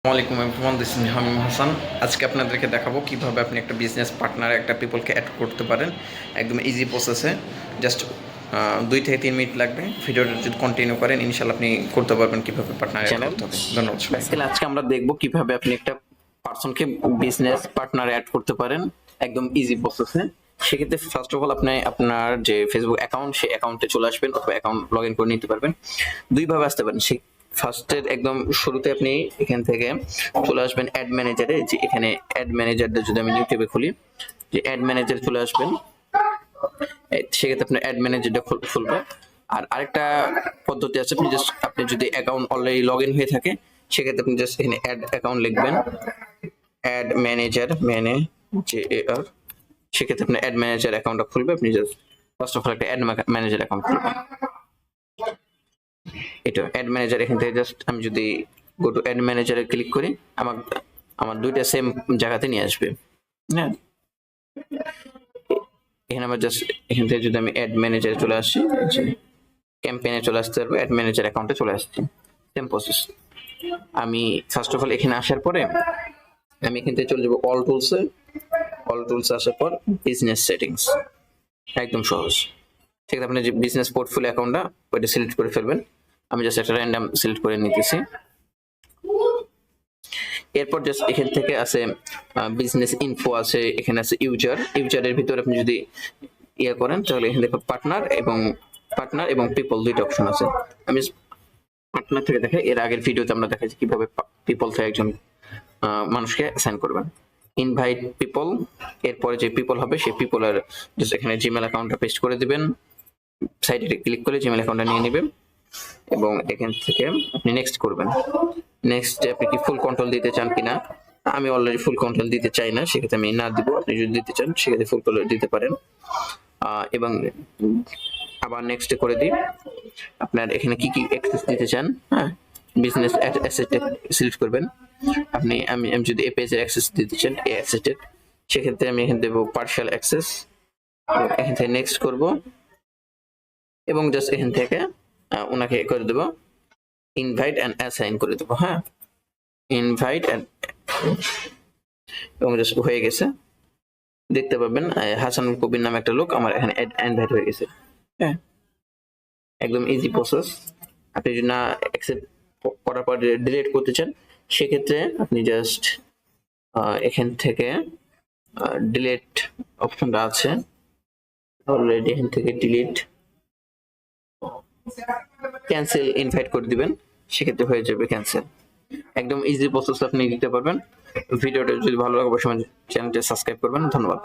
আসসালামু আলাইকুম everyone, this is হামিম হাসান। আজকে আপনাদেরকে দেখাবো কিভাবে আপনি একটা বিজনেস পার্টনারে একটা পিপলকে অ্যাড করতে পারেন একদম ইজি প্রসেসে। জাস্ট 2 থেকে 3 মিনিট লাগবে। ভিডিওটা যদি কন্টিনিউ করেন ইনশাল্লাহ আপনি করতে পারবেন কিভাবে পার্টনার অ্যাড করতে হবে। ধন্যবাদ সবাইকে। বেসিক্যালি আজকে আমরা দেখব কিভাবে আপনি একটা পারসনকে বিজনেস পার্টনারে অ্যাড করতে পারেন একদম ইজি প্রসেসে। সেক্ষেত্রে ফার্স্ট অফ অল আপনি আপনার যে ফেসবুক অ্যাকাউন্ট সেই অ্যাকাউন্টে চলে আসবেন অথবা অ্যাকাউন্ট লগ ইন করে নিতে পারবেন। দুইভাবে আসতে পারেন। ফার্স্টের একদম শুরুতে আপনি এখান থেকে চলে আসবেন অ্যাড ম্যানেজারে। যে এখানে অ্যাড ম্যানেজারটা যদি আমি ইউটিউবে খুলি, যে অ্যাড ম্যানেজারে চলে আসবেন, সেক্ষেত্রে আপনার অ্যাড ম্যানেজারটা খুলবে। আর আরেকটা পদ্ধতি আছে, আপনি যদি অ্যাকাউন্ট অলরেডি লগ ইন হয়ে থাকে সেক্ষেত্রে আপনি জাস্ট এখানে অ্যাড অ্যাকাউন্ট লিখবেন, অ্যাড ম্যানেজার ম্যানেজার। সেক্ষেত্রে আপনার অ্যাড ম্যানেজার অ্যাকাউন্টটা খুলবে। আপনি জাস্ট ফার্স্ট অফ অল একটা অ্যাড ম্যানেজার অ্যাকাউন্ট খুলবেন। এটা অ্যাড ম্যানেজার। এখান থেকে জাস্ট আমি যদি গো টু অ্যাড ম্যানেজারে ক্লিক করি, আমার দুইটা সেম জায়গাতে নিয়ে আসবে। হ্যাঁ, এখানে আমার জাস্ট এখান থেকে যদি আমি অ্যাড ম্যানেজারে চলে আসি, ক্যাম্পেইনে চলে আসতে পারবো, অ্যাড ম্যানেজার অ্যাকাউন্টে চলে আসছি। Same process. আমি ফার্স্ট অফ অল এখানে আসার পরে আমি এখান থেকে চলে যাবো অল টুলসে। অল টুলস আসার পর বিজনেস সেটিংস, একদম সহজ। ঠিক আছে, আপনি যে বিজনেস পোর্টফোলিও অ্যাকাউন্টটা ওইটা সিলেক্ট করে ফেলবেন। আমি জাস্ট একটা র্যান্ডম সিলেক্ট করে নিতেছি। এরপর জাস্ট এখান থেকে আছে বিজনেস ইনফো আছে, এখানে আছে ইউজারের ভিতরে আপনি যদি ইয়ে করেন তাহলে এখানে দেখো পার্টনার এবং পিপল দুইটা অপশন আছে। আমি পার্টনার থেকে দেখাই। এর আগের ভিডিওতে আমরা দেখাচ্ছি কিভাবে পিপল থেকে একজন মানুষকে অ্যাসাইন করবেন। ইনভাইট পিপল, এরপরে যে পিপল হবে সেই পিপলের জাস্ট এখানে জিমেল অ্যাকাউন্টটা পেস্ট করে দিবেন। সাইডে ক্লিক করে জিমেল অ্যাকাউন্টটা নিয়ে নেবেন এবং এখান থেকে আপনি নেক্সট করবেন। নেক্সট আপনি কি ফুল কন্ট্রোল দিতে চান কিনা? আমি অলরেডি ফুল কন্ট্রোল দিতে চাই না, সেক্ষেত্রে আমি না দিব। আপনি যদি দিতে চান সেক্ষেত্রে ফুল কন্ট্রোল দিতে পারেন। এবং আবার নেক্সট করে দিই। আপনার এখানে কি কি অ্যাক্সেস দিতে চান, হ্যাঁ, বিজনেস অ্যাসেট সিলেক্ট করবেন। আমি যদি এই পেজের অ্যাক্সেস দিতে চান এই অ্যাসেটের, সেক্ষেত্রে আমি এখানে দেবো পার্শিয়াল অ্যাক্সেস। এখান থেকে নেক্সট করব এবং জাস্ট এখান থেকে ওনাকে করে দেবো ইনভাইট অ্যান্ড অ্যাসাইন করে দেবো। হ্যাঁ, ইনভাইট অ্যান্ড, এবং জাস্ট হয়ে গেছে। দেখতে পাবেন হাসানুল কবির নামে একটা লোক আমার এখানে ইনভাইট হয়ে গেছে। হ্যাঁ, একদম ইজি প্রসেস। আপনি যদি না অ্যাকসেপ্ট করার পর ডিলিট করতে চান সেক্ষেত্রে আপনি জাস্ট এখান থেকে ডিলিট অপশনটা আছে অলরেডি, এখান থেকে ডিলিট ক্যান্সেল ইনভাইট করে দিবেন, সেক্ষেত্রে হয়ে যাবে ক্যান্সেল। একদম ইজি প্রসেস আপনি দিতে পারবেন। ভিডিওটা যদি ভালো লাগে অবশ্যই চ্যানেলটা সাবস্ক্রাইব করবেন। ধন্যবাদ।